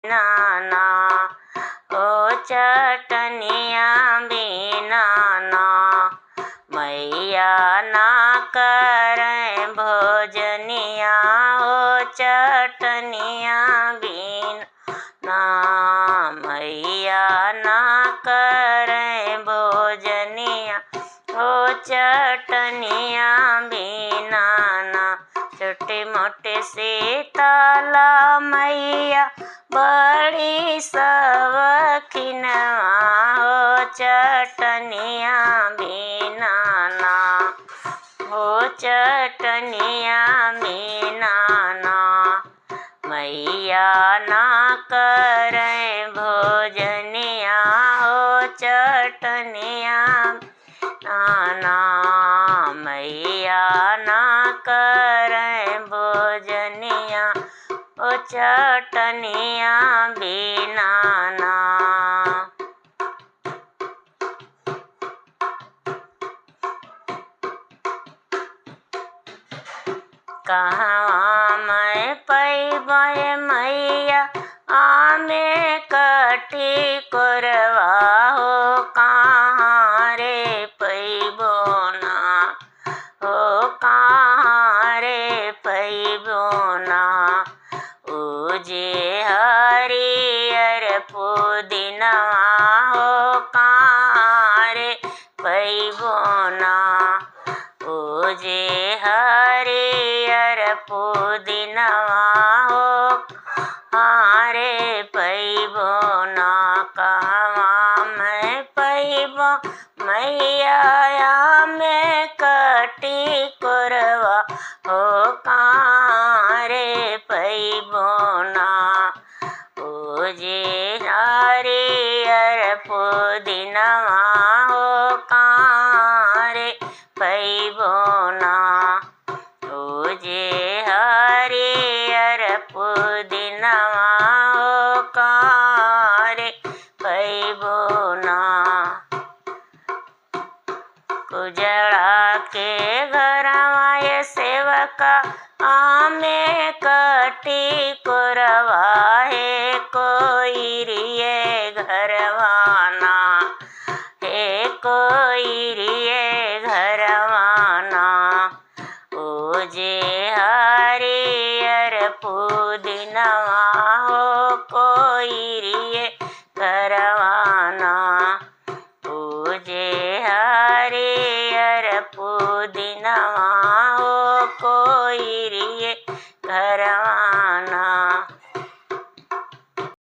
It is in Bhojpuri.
नाना ओ चटनिया बिना ना मैया ना करें भोजनिया ओ चटनिया बिना ना मैया ना करें भोजनिया ओ चटनिया बिना ना छोटे मोटे सीताला मैया बड़ी सवखिनवा हो चटनिया बिना ना हो चटनिया बिना ना मैया ना करें भोजनिया हो चटनिया नाना मैया ना करें भोजनिया ओ चटनिया बिना ना कहवा मैं पैबे मैया आमे कटी कोरवा हो कहाँ रे पैबो ना हो कहाँ रे पैबो ना उजे हरियर पुदीनवा हो कहाँ रे पैबो ना उजे हरियर पुदीनवा हो कहाँ रे पैबो ना कहवा मैं पैबो मैया में कटी कोरवा हो कहाँ रे पैबो ना उजे हरियर पुदीनवा हो कहाँ रे पैबो ना उजे हरियर पुदीनवा हो कहाँ रे पैबो ना उजड़ा के घरवा ये सेवका आमे कटी कोरवा है कोई रिये घरवाना हे कोई